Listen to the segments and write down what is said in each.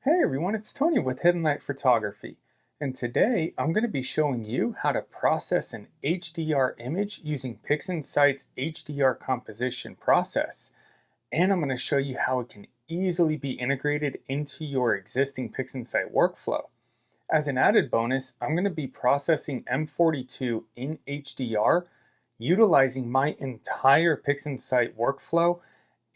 Hey everyone, it's Tony with Hidden Light Photography, and today I'm going to be showing you how to process an HDR image using PixInsight's HDR Composition process, and I'm going to show you how it can easily be integrated into your existing PixInsight workflow. As an added bonus, I'm going to be processing M42 in HDR, utilizing my entire PixInsight workflow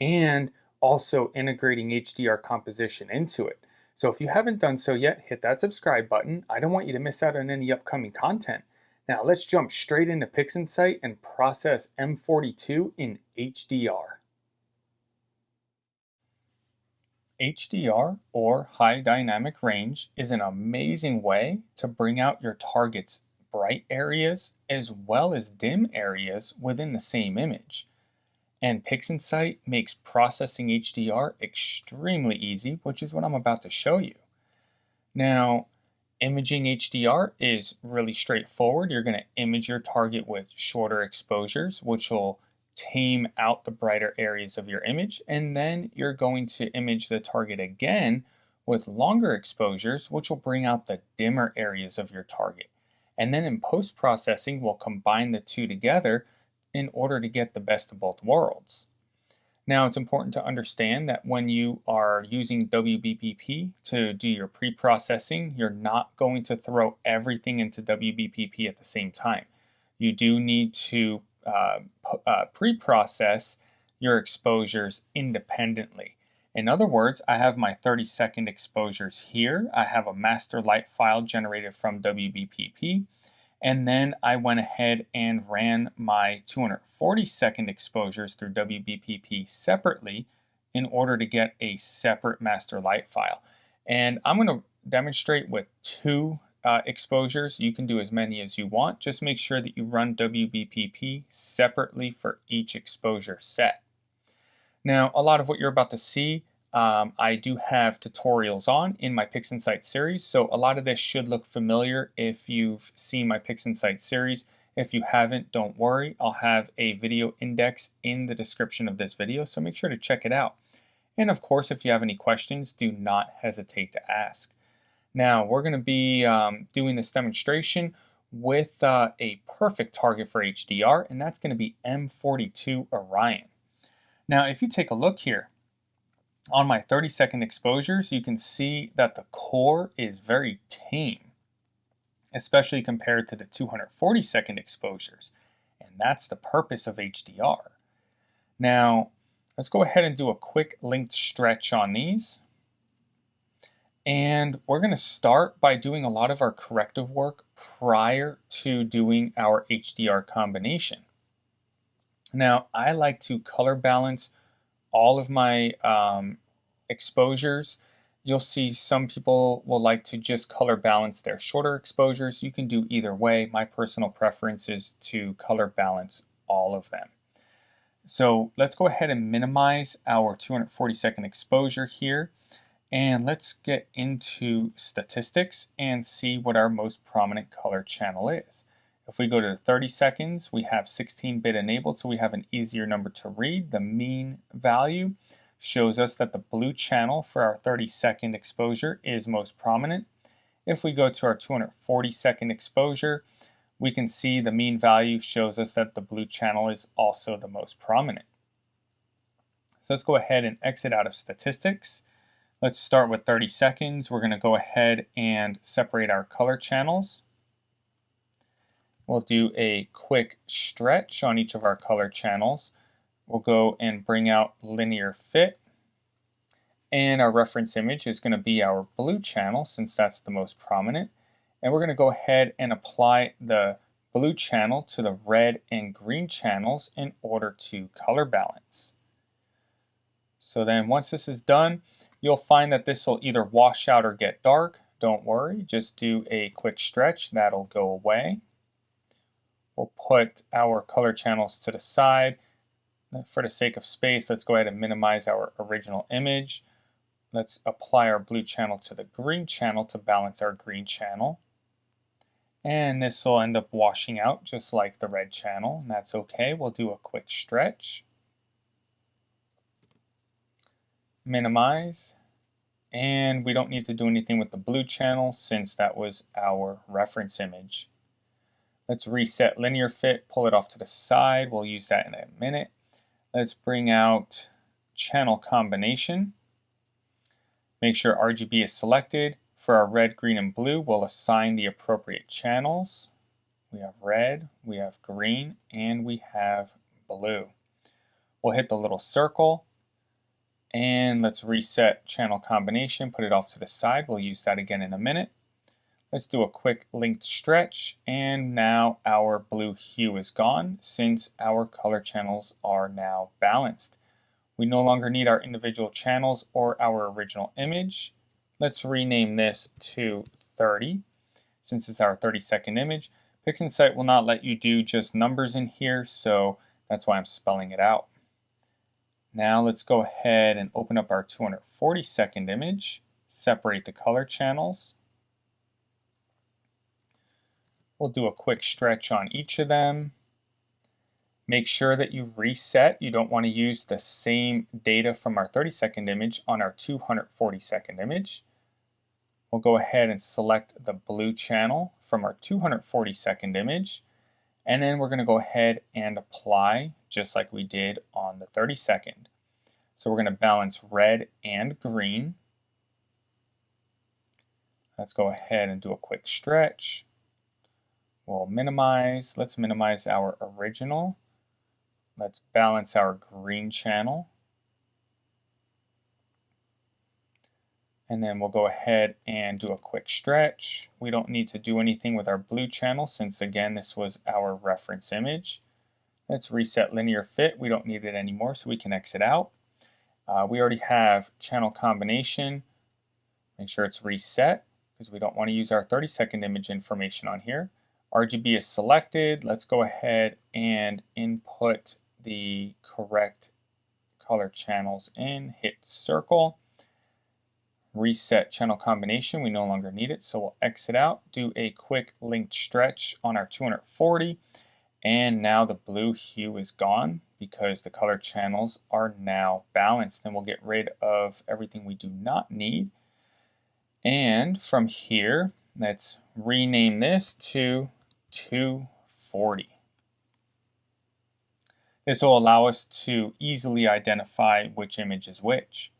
and also integrating HDR Composition into it. So if you haven't done so yet, hit that subscribe button. I don't want you to miss out on any upcoming content. Now let's jump straight into PixInsight and process M42 in HDR. HDR, or High Dynamic Range, is an amazing way to bring out your target's bright areas as well as dim areas within the same image. And PixInsight makes processing HDR extremely easy, which is what I'm about to show you. Now, imaging HDR is really straightforward. You're going to image your target with shorter exposures, which will tame out the brighter areas of your image, and then you're going to image the target again with longer exposures, which will bring out the dimmer areas of your target. And then in post-processing, we'll combine the two together in order to get the best of both worlds. Now, it's important to understand that when you are using WBPP to do your pre-processing, you're not going to throw everything into WBPP at the same time. You do need to pre-process your exposures independently. In other words, I have my 30-second exposures here. I have a master light file generated from WBPP. And then I went ahead and ran my 240-second exposures through WBPP separately in order to get a separate master light file. And I'm going to demonstrate with two exposures. You can do as many as you want. Just make sure that you run WBPP separately for each exposure set. Now, a lot of what you're about to see, I do have tutorials on in my PixInsight series, so a lot of this should look familiar if you've seen my PixInsight series. If you haven't, don't worry. I'll have a video index in the description of this video, so make sure to check it out. And of course, if you have any questions, do not hesitate to ask. Now, we're going to be doing this demonstration with a perfect target for HDR, and that's going to be M42 Orion. Now, if you take a look here, on my 30-second exposures, you can see that the core is very tame, especially compared to the 240-second exposures. And that's the purpose of HDR. Now, let's go ahead and do a quick linked stretch on these. And we're going to start by doing a lot of our corrective work prior to doing our HDR combination. Now, I like to color balance all of my exposures. You'll see some people will like to just color balance their shorter exposures. You can do either way. My personal preference is to color balance all of them. So let's go ahead and minimize our 240-second exposure here. And let's get into statistics and see what our most prominent color channel is. If we go to 30 seconds, we have 16-bit enabled, so we have an easier number to read. The mean value shows us that the blue channel for our 30-second exposure is most prominent. If we go to our 240-second exposure, we can see the mean value shows us that the blue channel is also the most prominent. So let's go ahead and exit out of statistics. Let's start with 30 seconds. We're going to go ahead and separate our color channels. We'll do a quick stretch on each of our color channels. We'll go and bring out linear fit. And our reference image is going to be our blue channel since that's the most prominent. And we're going to go ahead and apply the blue channel to the red and green channels in order to color balance. So then once this is done, you'll find that this will either wash out or get dark. Don't worry, just do a quick stretch. That'll go away. We'll put our color channels to the side. For the sake of space, let's go ahead and minimize our original image. let's apply our blue channel to the green channel to balance our green channel. And this will end up washing out just like the red channel, and that's okay. We'll do a quick stretch. Minimize. And we don't need to do anything with the blue channel since that was our reference image. Let's reset linear fit, pull it off to the side. We'll use that in a minute. Let's bring out channel combination. Make sure RGB is selected. For our red, green, and blue, we'll assign the appropriate channels. We have red, we have green, and we have blue. We'll hit the little circle, and let's reset channel combination, put it off to the side. We'll use that again in a minute. Let's do a quick linked stretch, and now our blue hue is gone since our color channels are now balanced. We no longer need our individual channels or our original image. Let's rename this to 30 since it's our 30-second image. PixInsight will not let you do just numbers in here, so that's why I'm spelling it out. Now let's go ahead and open up our 240-second image, separate the color channels. We'll do a quick stretch on each of them. Make sure that you reset. You don't want to use the same data from our 30-second image on our 240-second image. We'll go ahead and select the blue channel from our 240-second image, and then we're going to go ahead and apply just like we did on the 30-second. So we're going to balance red and green. Let's go ahead and do a quick stretch. We'll minimize. Let's minimize our original. Let's balance our green channel. And then we'll go ahead and do a quick stretch. We don't need to do anything with our blue channel since, again, this was our reference image. Let's reset linear fit. We don't need it anymore, so we can exit out. We already have channel combination. Make sure it's reset because we don't want to use our 30-second image information on here. RGB is selected. Let's go ahead and input the correct color channels in. Hit circle. Reset channel combination. We no longer need it, so we'll exit out. Do a quick linked stretch on our 240. And now the blue hue is gone because the color channels are now balanced. And we'll get rid of everything we do not need. And from here, let's rename this to 240. This will allow us to easily identify which image is which.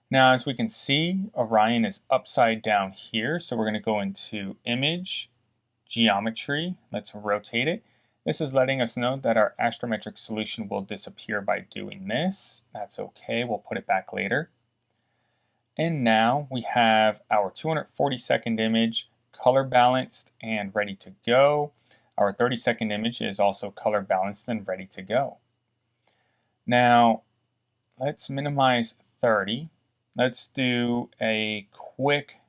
Now, as we can see, Orion is upside down here, so we're going to go into Image, Geometry. Let's rotate it. This is letting us know that our astrometric solution will disappear by doing this. That's okay, we'll put it back later. And now we have our 240-second image color balanced and ready to go. Our 30-second image is also color balanced and ready to go. Now, let's minimize 30. Let's do a quick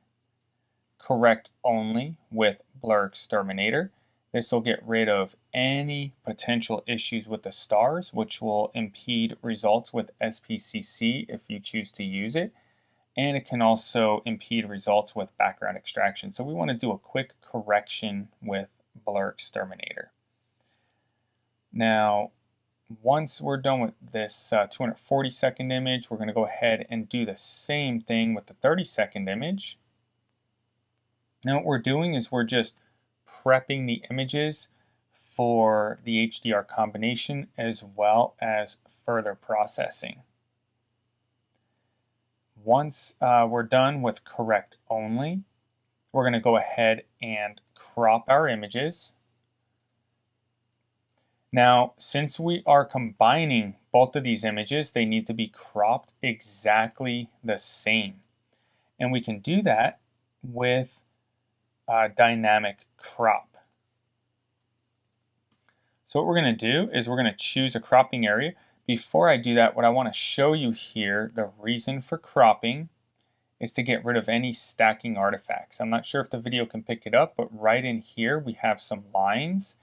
correct only with BlurXterminator. This will get rid of any potential issues with the stars, which will impede results with SPCC if you choose to use it. And it can also impede results with background extraction. So we want to do a quick correction with BlurXterminator. Now, once we're done with this 240-second image, we're going to go ahead and do the same thing with the 30-second image. Now what we're doing is we're just prepping the images for the HDR combination as well as further processing. Once we're done with correct only, we're going to go ahead and crop our images. Now, since we are combining both of these images, they need to be cropped exactly the same. And we can do that with dynamic crop. So what we're going to do is we're going to choose a cropping area. Before I do that, what I want to show you here, the reason for cropping is to get rid of any stacking artifacts. I'm not sure if the video can pick it up, but right in here we have some lines.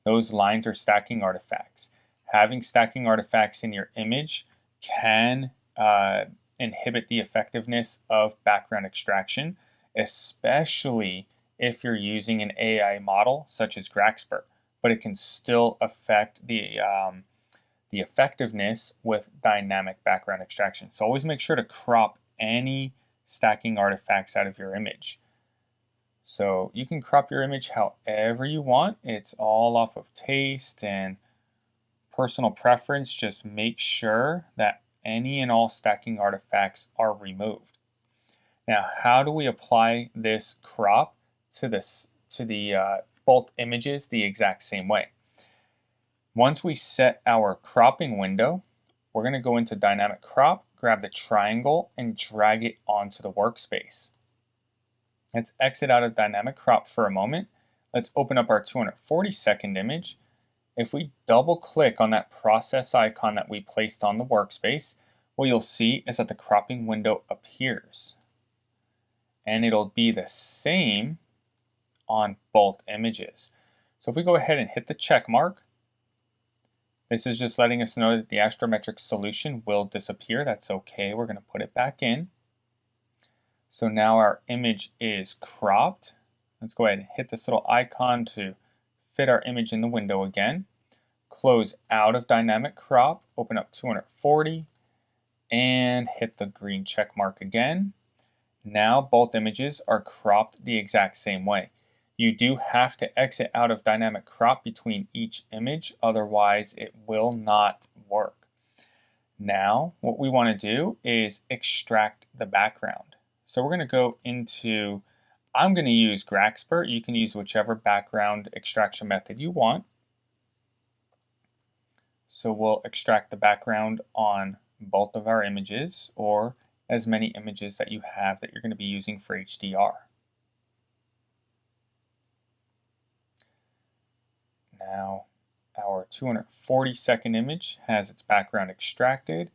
Those lines are stacking artifacts. Having stacking artifacts in your image can inhibit the effectiveness of background extraction, especially if you're using an AI model such as Graxpert, but it can still affect the effectiveness with dynamic background extraction. So always make sure to crop any stacking artifacts out of your image. So you can crop your image however you want. It's all off of taste and personal preference. Just make sure that any and all stacking artifacts are removed. Now, how do we apply this crop to the both images the exact same way? Once we set our cropping window, we're going to go into Dynamic Crop, grab the triangle, and drag it onto the workspace. Let's exit out of Dynamic Crop for a moment. Let's open up our 240-second image. If we double click on that process icon that we placed on the workspace, what you'll see is that the cropping window appears. And it'll be the same on both images. So if we go ahead and hit the check mark, this is just letting us know that the astrometric solution will disappear. That's okay. We're going to put it back in. So now our image is cropped. Let's go ahead and hit this little icon to fit our image in the window again. Close out of Dynamic Crop, open up 240, and hit the green check mark again. Now both images are cropped the exact same way. You do have to exit out of Dynamic Crop between each image, otherwise it will not work. Now what we want to do is extract the background. So we're going to go into, I'm going to use Graxpert. You can use whichever background extraction method you want. So we'll extract the background on both of our images, or as many images that you have that you're going to be using for HDR. Now our 240-second image has its background extracted.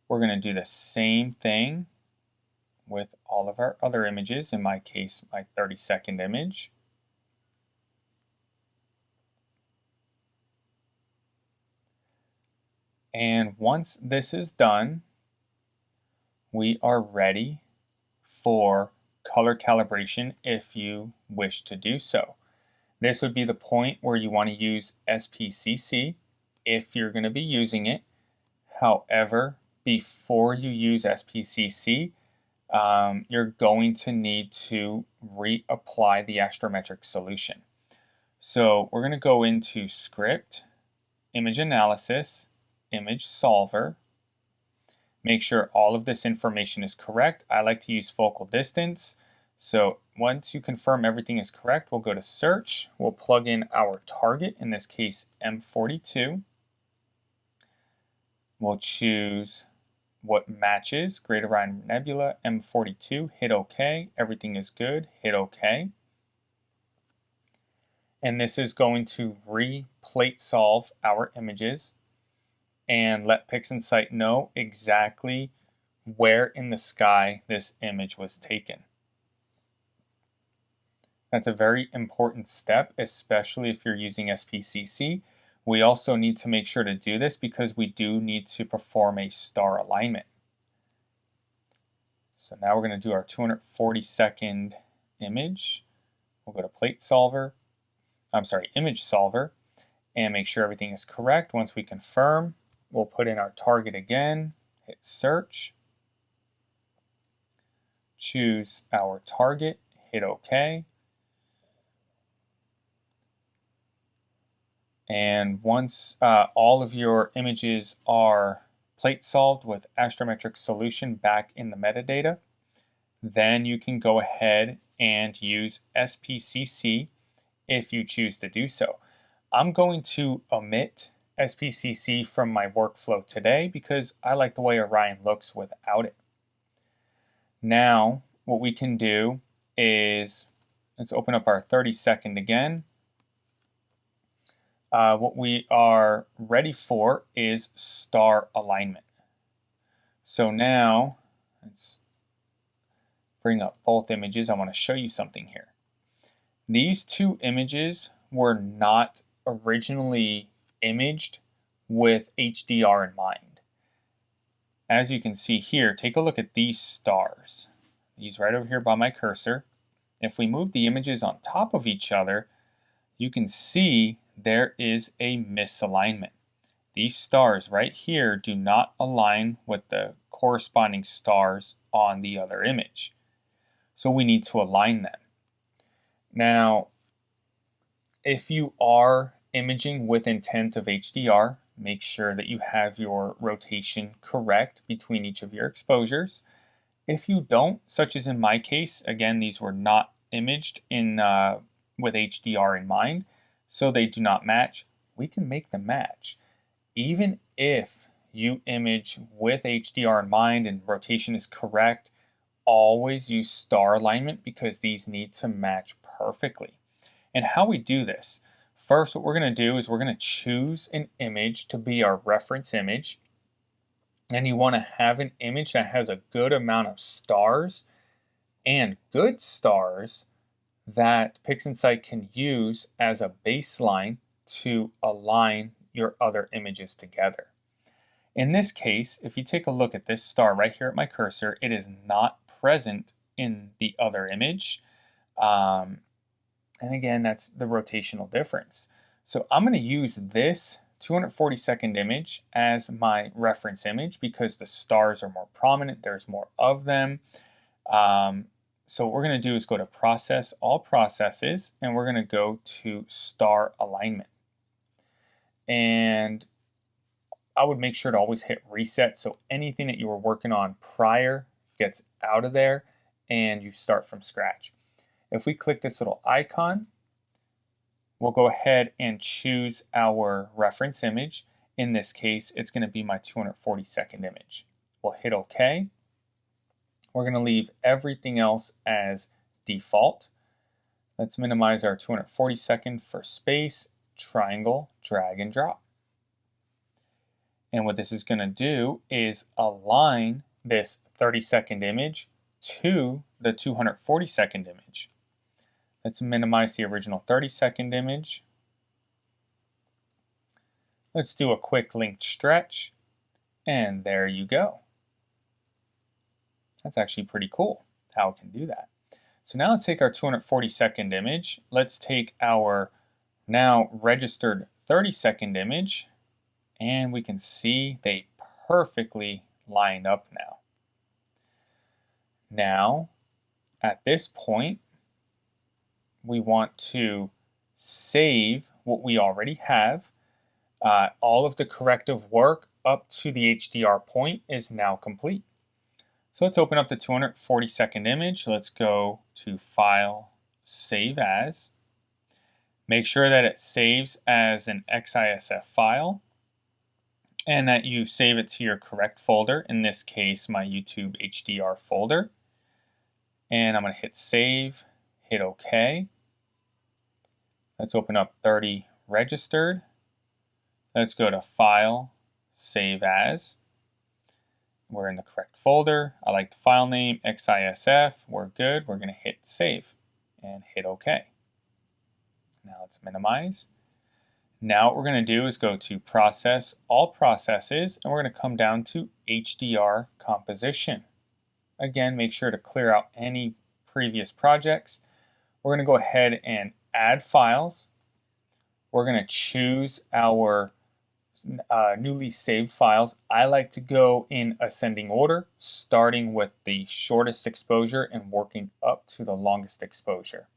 We're going to do the same thing with all of our other images, in my case my 30-second image. And once this is done, we are ready for color calibration if you wish to do so. This would be the point where you want to use SPCC if you're going to be using it. However, before you use SPCC, you're going to need to reapply the astrometric solution. So we're going to go into Script, Image Analysis, Image Solver. Make sure all of this information is correct. I like to use focal distance. So once you confirm everything is correct, we'll go to Search. We'll plug in our target, in this case M42. We'll choose what matches Great Orion Nebula, M42, hit OK. Everything is good, hit OK. And this is going to re-plate solve our images and let PixInsight know exactly where in the sky this image was taken. That's a very important step, especially if you're using SPCC. We also need to make sure to do this because we do need to perform a star alignment. So now we're going to do our 240-second image. We'll go to Image Solver, and make sure everything is correct. Once we confirm, we'll put in our target again, hit Search, choose our target, hit OK. And once all of your images are plate solved with astrometric solution back in the metadata, then you can go ahead and use SPCC if you choose to do so. I'm going to omit SPCC from my workflow today because I like the way Orion looks without it. Now, what we can do is, let's open up our 30-second again. What we are ready for is star alignment. So now, let's bring up both images. I want to show you something here. These two images were not originally imaged with HDR in mind. as you can see here, take a look at these stars. These right over here by my cursor. If we move the images on top of each other, you can see there is a misalignment. These stars right here do not align with the corresponding stars on the other image. So we need to align them. Now, if you are imaging with intent of HDR, make sure that you have your rotation correct between each of your exposures. If you don't, such as in my case, again, these were not imaged with HDR in mind, so they do not match, we can make them match. Even if you image with HDR in mind and rotation is correct, always use star alignment because these need to match perfectly. And how we do this, first what we're going to do is we're going to choose an image to be our reference image. And you want to have an image that has a good amount of stars and good stars that PixInsight can use as a baseline to align your other images together. In this case, if you take a look at this star right here at my cursor, it is not present in the other image. And again, that's the rotational difference. So I'm going to use this 240-second image as my reference image because the stars are more prominent, there's more of them. So what we're going to do is go to Process, All Processes, and we're going to go to Star Alignment. And I would make sure to always hit Reset so anything that you were working on prior gets out of there and you start from scratch. If we click this little icon, we'll go ahead and choose our reference image. In this case, it's going to be my 240-second image. We'll hit OK. We're going to leave everything else as default. Let's minimize our 240-second for space, triangle, drag and drop. And what this is going to do is align this 30-second image to the 240-second image. Let's minimize the original 30-second image. Let's do a quick linked stretch, and there you go. That's actually pretty cool how it can do that. So now let's take our 240-second image. Let's take our now registered 30-second image, and we can see they perfectly line up now. Now, at this point, we want to save what we already have. All of the corrective work up to the HDR point is now complete. So let's open up the 240-second image. Let's go to File, Save As. Make sure that it saves as an XISF file and that you save it to your correct folder. In this case, my YouTube HDR folder. And I'm going to hit Save, hit OK. Let's open up 30 registered. Let's go to File, Save As. We're in the correct folder. I like the file name, XISF. We're good. We're going to hit Save and hit OK. Now let's minimize. Now what we're going to do is go to Process, All Processes, and we're going to come down to HDR Composition. Again, make sure to clear out any previous projects. We're going to go ahead and add files. We're going to choose our newly saved files. I like to go in ascending order, starting with the shortest exposure and working up to the longest exposure.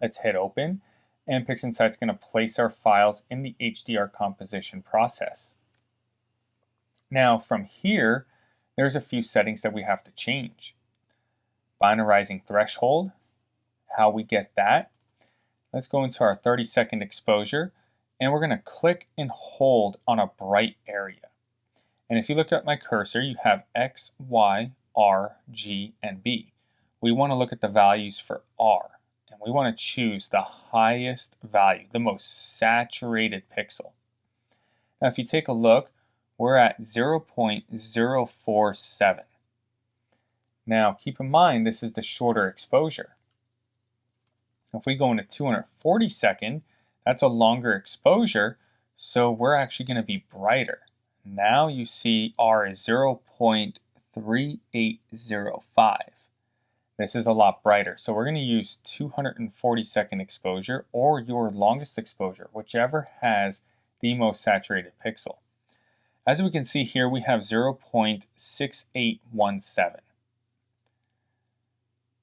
Let's hit Open, and PixInsight's going to place our files in the HDR composition process. Now from here, there's a few settings that we have to change. Binarizing threshold, how we get that. Let's go into our 30-second exposure, and we're going to click and hold on a bright area. And if you look at my cursor, you have X, Y, R, G, and B. We want to look at the values for R, and we want to choose the highest value, the most saturated pixel. Now if you take a look, we're at 0.047. Now keep in mind this is the shorter exposure. If we go into 240-second, that's a longer exposure, so we're actually going to be brighter. Now you see R is 0.3805. This is a lot brighter. So we're going to use 240-second exposure or your longest exposure, whichever has the most saturated pixel. As we can see here, we have 0.6817.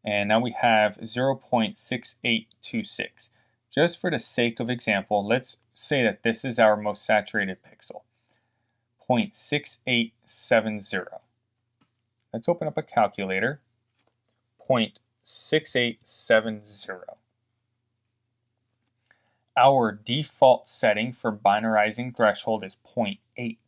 And now we have 0.6826. Just for the sake of example, let's say that this is our most saturated pixel, 0.6870. Let's open up a calculator, 0.6870. Our default setting for binarizing threshold is 0.8.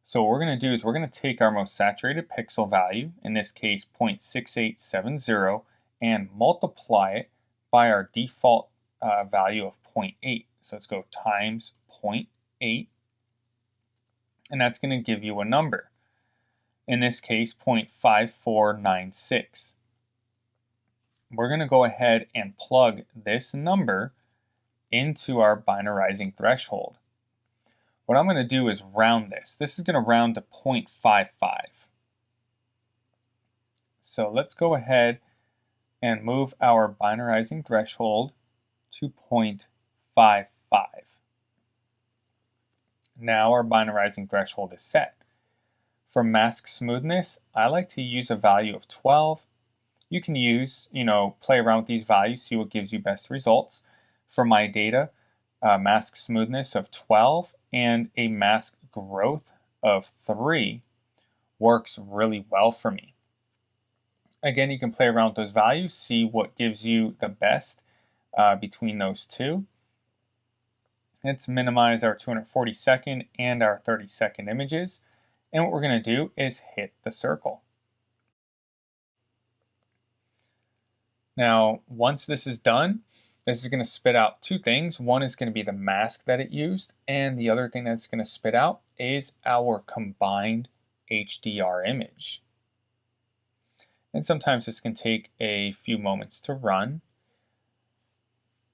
So what we're going to do is we're going to take our most saturated pixel value, in this case 0.6870, and multiply it by our default value of 0.8. So let's go times 0.8, and that's going to give you a number. In this case, 0.5496. We're going to go ahead and plug this number into our binarizing threshold. What I'm going to do is round this. This is going to round to 0.55. So let's go ahead and move our binarizing threshold to 0.55. Now our binarizing threshold is set. For mask smoothness, I like to use a value of 12. You can use, play around with these values, see what gives you best results. For my data, mask smoothness of 12 and a mask growth of 3 works really well for me. Again, you can play around with those values, see what gives you the best between those two. Let's minimize our 240-second and our 30-second images. And what we're going to do is hit the circle. Now, once this is done, this is going to spit out two things. One is going to be the mask that it used, and the other thing that's going to spit out is our combined HDR image. And sometimes this can take a few moments to run.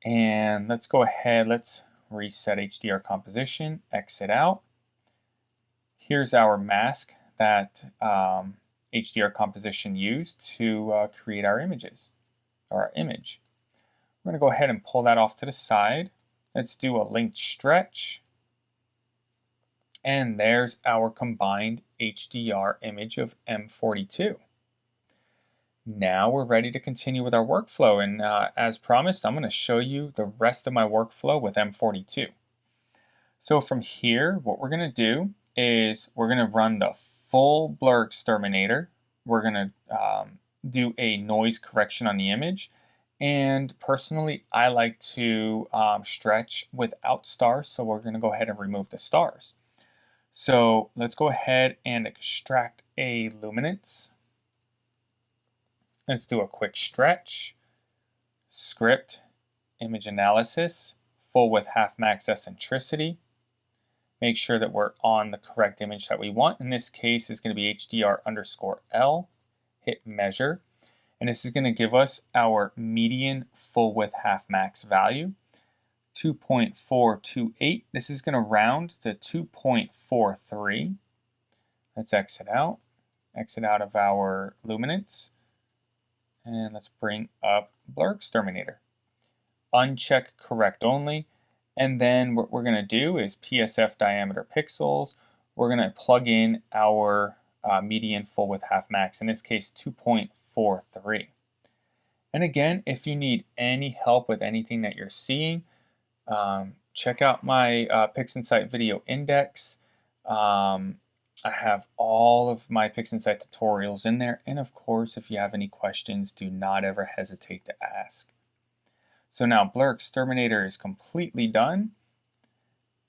And let's go ahead, let's reset HDR Composition, exit out. Here's our mask that HDR Composition used to create our images, or our image. We're going to go ahead and pull that off to the side. Let's do a linked stretch. And there's our combined HDR image of M42. Now we're ready to continue with our workflow. And as promised, I'm going to show you the rest of my workflow with M42. So from here, what we're going to do is we're going to run the full BlurXterminator. We're going to do a noise correction on the image. And personally, I like to stretch without stars, so we're going to go ahead and remove the stars. So let's go ahead and extract a luminance. Let's do a quick stretch, script, image analysis, full with half max eccentricity. Make sure that we're on the correct image that we want. In this case, it's going to be HDR_L. Hit measure. And this is going to give us our median full width half max value, 2.428. This is going to round to 2.43. Let's exit out of our luminance. And let's bring up BlurXterminator. Uncheck correct only. And then what we're going to do is PSF diameter pixels. We're going to plug in our median full width half max, in this case 2.43. And again, if you need any help with anything that you're seeing, check out my PixInsight video index. I have all of my PixInsight tutorials in there. And of course, if you have any questions, do not ever hesitate to ask. So now BlurXterminator is completely done.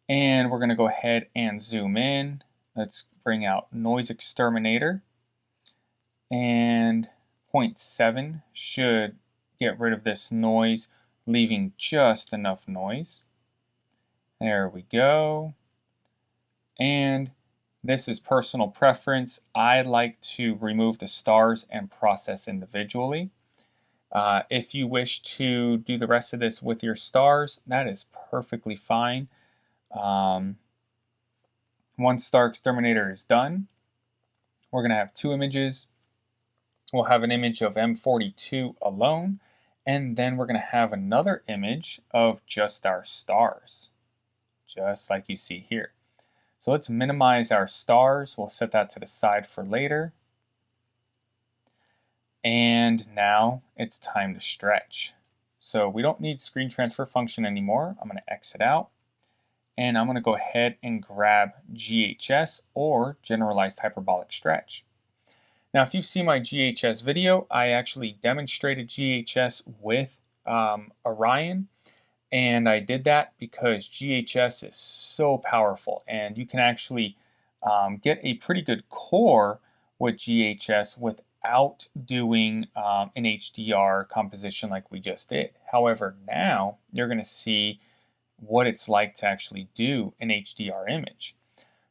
And we're going to go ahead and zoom in. Let's bring out NoiseXterminator. And 0.7 should get rid of this noise, leaving just enough noise. There we go. And this is personal preference. I like to remove the stars and process individually. If you wish to do the rest of this with your stars, that is perfectly fine. Once StarXterminator is done, we're going to have two images. We'll have an image of M42 alone, and then we're going to have another image of just our stars, just like you see here. So let's minimize our stars. We'll set that to the side for later. And now it's time to stretch. So we don't need screen transfer function anymore. I'm going to exit out. And I'm going to go ahead and grab GHS, or Generalized Hyperbolic Stretch. Now, if you see my GHS video, I actually demonstrated GHS with Orion. And I did that because GHS is so powerful, and you can actually get a pretty good core with GHS without doing an HDR composition like we just did. However, now you're going to see what it's like to actually do an HDR image.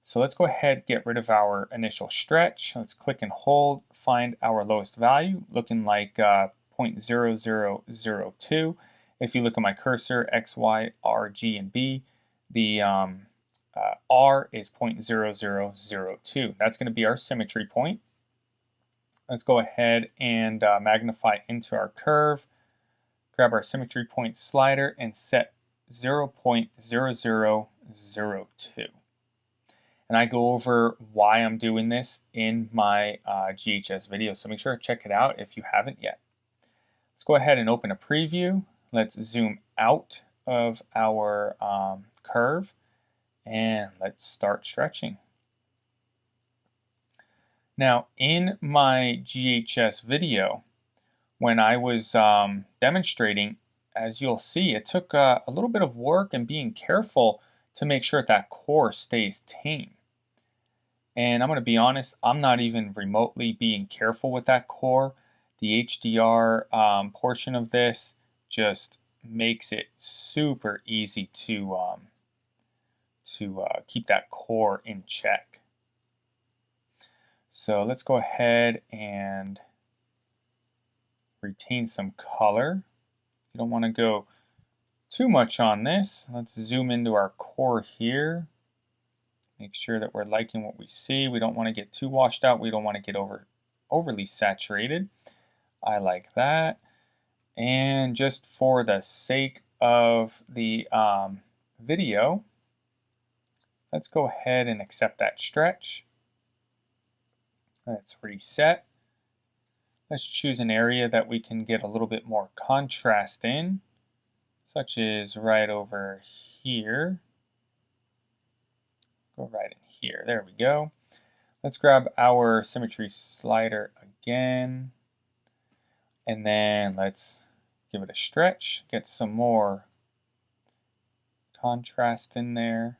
So let's go ahead and get rid of our initial stretch. Let's click and hold, find our lowest value, looking like 0.0002. If you look at my cursor, X, Y, R, G, and B, the R is 0.0002. That's going to be our symmetry point. Let's go ahead and magnify into our curve, grab our symmetry point slider, and set 0.0002. And I go over why I'm doing this in my GHS video, so make sure to check it out if you haven't yet. Let's go ahead and open a preview. Let's zoom out of our curve, and let's start stretching. Now, in my GHS video, when I was demonstrating, as you'll see, it took a little bit of work and being careful to make sure that core stays tame. And I'm going to be honest, I'm not even remotely being careful with that core. The HDR portion of this just makes it super easy to keep that core in check. So let's go ahead and retain some color. You don't want to go too much on this. Let's zoom into our core here. Make sure that we're liking what we see. We don't want to get too washed out. We don't want to get overly saturated. I like that. And just for the sake of the video, let's go ahead and accept that stretch. Let's reset. Let's choose an area that we can get a little bit more contrast in, such as right over here. Go right in here. There we go. Let's grab our symmetry slider again. And then let's give it a stretch, get some more contrast in there.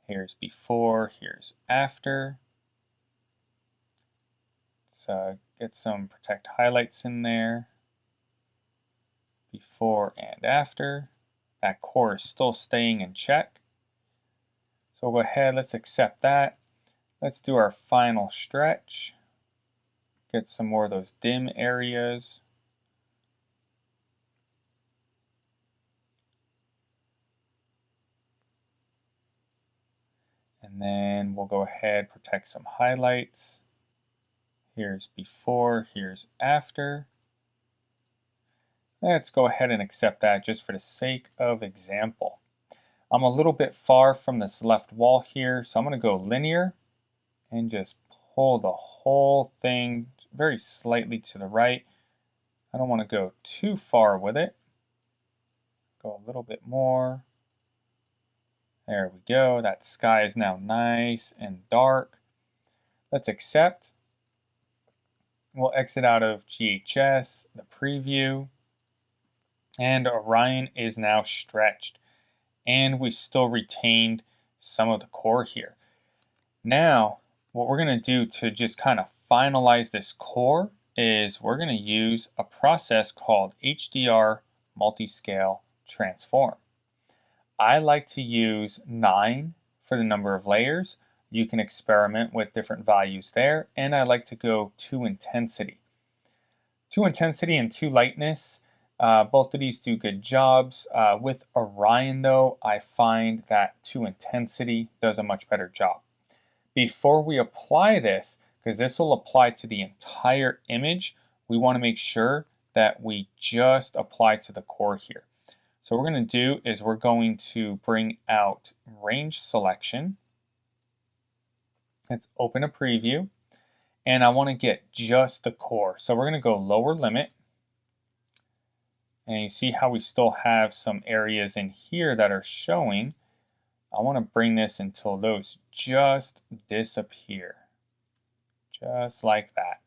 Here's before, here's after. Let's get some protect highlights in there. Before and after. That core is still staying in check. So we'll go ahead, let's accept that. Let's do our final stretch. Get some more of those dim areas. And then we'll go ahead, protect some highlights. Here's before, here's after. Let's go ahead and accept that just for the sake of example. I'm a little bit far from this left wall here, so I'm going to go linear and just pull the whole thing very slightly to the right. I don't want to go too far with it. Go a little bit more. There we go. That sky is now nice and dark. Let's accept. We'll exit out of GHS, the preview, and Orion is now stretched. And we still retained some of the core here. Now, what we're going to do to just kind of finalize this core is we're going to use a process called HDR Multiscale Transform. I like to use 9 for the number of layers. You can experiment with different values there, and I like to go 2 intensity. 2 intensity and 2 lightness Both of these do good jobs. With Orion though, I find that 2 intensity does a much better job. Before we apply this, because this will apply to the entire image, we want to make sure that we just apply to the core here. So what we're going to do is we're going to bring out range selection. Let's open a preview. And I want to get just the core. So we're going to go lower limit. And you see how we still have some areas in here that are showing. I want to bring this until those just disappear. Just like that.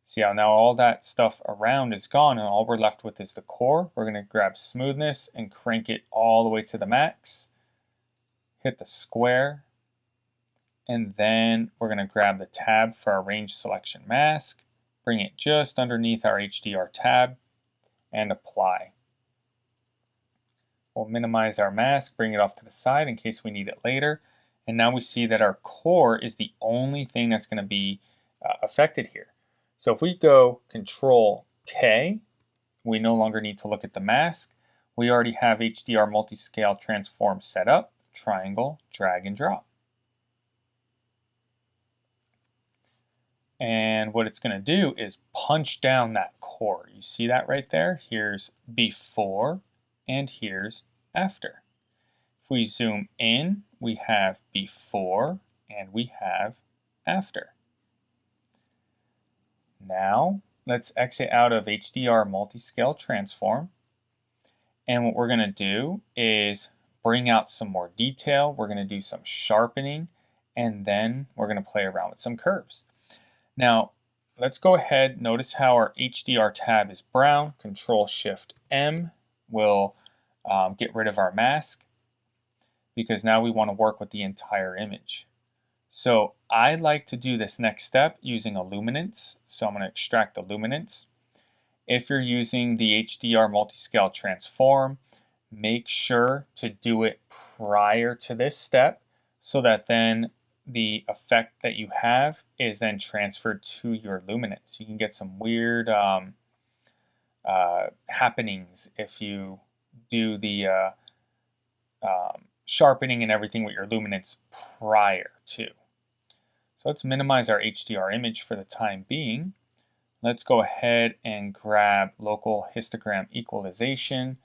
See how now all that stuff around is gone and all we're left with is the core. We're going to grab smoothness and crank it all the way to the max. Hit the square. And then we're going to grab the tab for our range selection mask. Bring it just underneath our HDR tab and apply. We'll minimize our mask, bring it off to the side in case we need it later. And now we see that our core is the only thing that's going to be affected here. So if we go Control K, we no longer need to look at the mask. We already have HDR Multiscale Transform set up. Triangle, drag and drop. And what it's going to do is punch down that core. You see that right there? Here's before and here's after. If we zoom in, we have before and we have after. Now, let's exit out of HDR Multiscale Transform. And what we're going to do is bring out some more detail. We're going to do some sharpening, and then we're going to play around with some curves. Now, let's go ahead. Notice how our HDR tab is brown. Control-Shift-M will get rid of our mask because now we want to work with the entire image. So I like to do this next step using a luminance. So I'm going to extract a luminance. If you're using the HDR Multiscale Transform, make sure to do it prior to this step so that then the effect that you have is then transferred to your luminance. You can get some weird happenings if you do the sharpening and everything with your luminance prior to. So let's minimize our HDR image for the time being. Let's go ahead and grab local histogram equalization.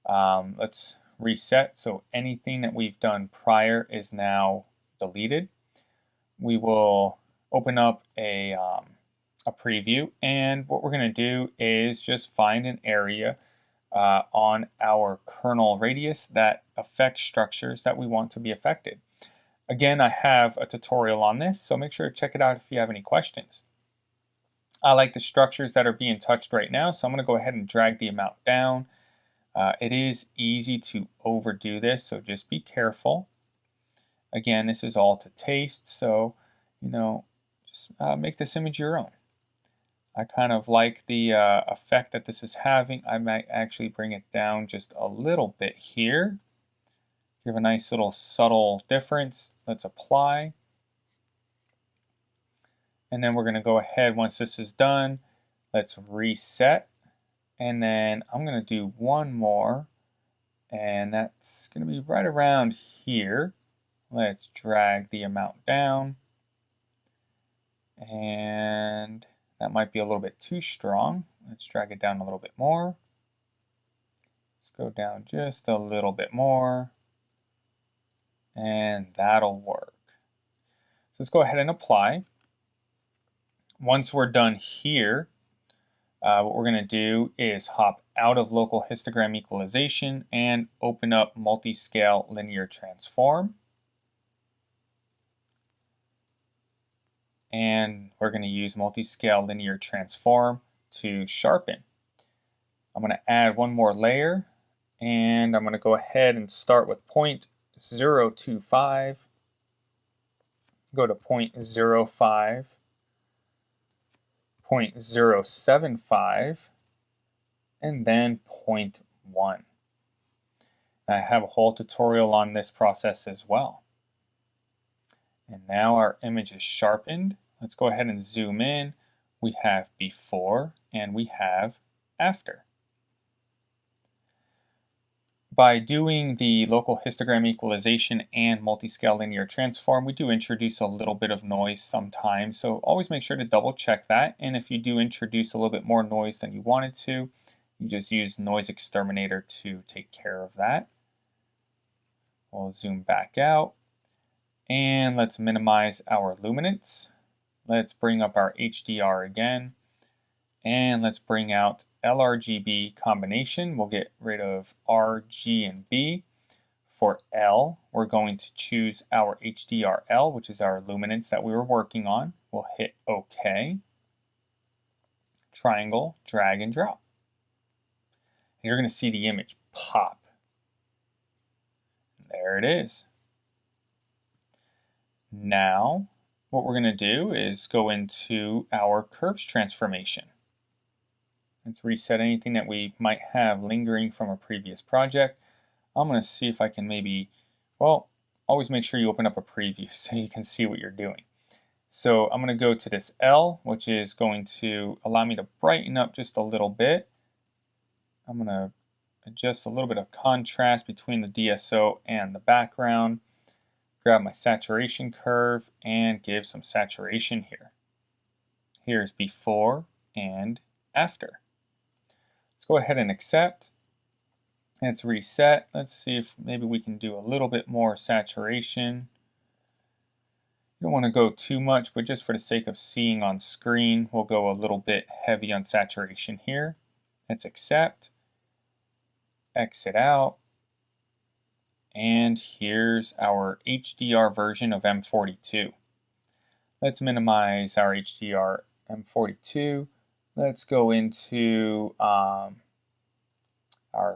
Let's reset. So anything that we've done prior is now deleted. We will open up a preview, and what we're going to do is just find an area on our kernel radius that affects structures that we want to be affected. Again, I have a tutorial on this, so make sure to check it out if you have any questions. I like the structures that are being touched right now, so I'm going to go ahead and drag the amount down. It is easy to overdo this, so just be careful. Again, this is all to taste, so just make this image your own. I kind of like the effect that this is having. I might actually bring it down just a little bit here. Give a nice little subtle difference. Let's apply. And then we're going to go ahead, once this is done, let's reset. And then I'm going to do one more, and that's going to be right around here. Let's drag the amount down. And that might be a little bit too strong. Let's drag it down a little bit more. Let's go down just a little bit more. And that'll work. So let's go ahead and apply. Once we're done here, what we're going to do is hop out of local histogram equalization and open up multiscale linear transform. And we're going to use multiscale linear transform to sharpen. I'm going to add one more layer, and I'm going to go ahead and start with 0.025, go to 0.05, 0.075, and then 0.1. I have a whole tutorial on this process as well. And now our image is sharpened. Let's go ahead and zoom in. We have before and we have after. By doing the local histogram equalization and multiscale linear transform, we do introduce a little bit of noise sometimes. So always make sure to double check that. And if you do introduce a little bit more noise than you wanted to, you just use NoiseXterminator to take care of that. We'll zoom back out. And let's minimize our luminance. Let's bring up our HDR again. And let's bring out LRGB Combination. We'll get rid of R, G, and B. For L, we're going to choose our HDRL, which is our luminance that we were working on. We'll hit OK. Triangle, drag, and drop. And you're going to see the image pop. There it is. Now, what we're going to do is go into our curves transformation. Let's reset anything that we might have lingering from a previous project. I'm going to see if I can maybe, well, always make sure you open up a preview so you can see what you're doing. So I'm going to go to this L, which is going to allow me to brighten up just a little bit. I'm going to adjust a little bit of contrast between the DSO and the background. Grab my saturation curve and give some saturation here. Here's before and after. Let's go ahead and accept. Let's reset. Let's see if maybe we can do a little bit more saturation. You don't want to go too much, but just for the sake of seeing on screen, we'll go a little bit heavy on saturation here. Let's accept. Exit out. And here's our HDR version of M42. Let's minimize our HDR M42. Let's go into our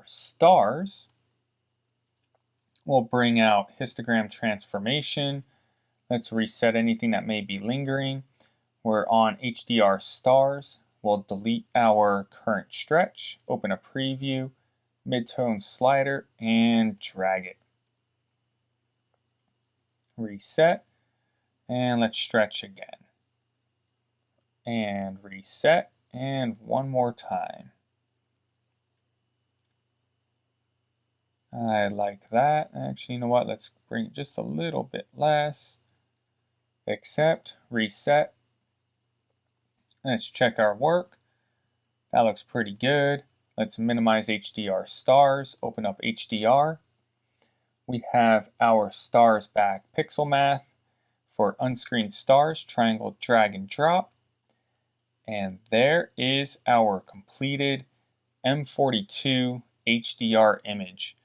stars. We'll bring out histogram transformation. Let's reset anything that may be lingering. We're on HDR stars. We'll delete our current stretch, open a preview, midtone slider, and drag it. Reset, and let's stretch again. And reset. And one more time. I like that. Actually, you know what? Let's bring it just a little bit less. Accept, reset. Let's check our work. That looks pretty good. Let's minimize HDR stars, open up HDR. We have our stars back pixel math for unscreened stars, triangle, drag, and drop. And there is our completed M42 HDR image.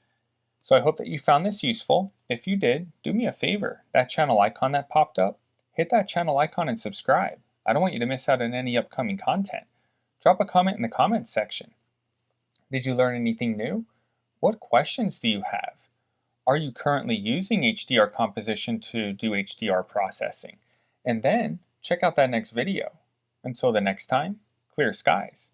So I hope that you found this useful. If you did, do me a favor. That channel icon that popped up, hit that channel icon and subscribe. I don't want you to miss out on any upcoming content. Drop a comment in the comments section. Did you learn anything new? What questions do you have? Are you currently using HDR Composition to do HDR processing? And then check out that next video. Until the next time, clear skies.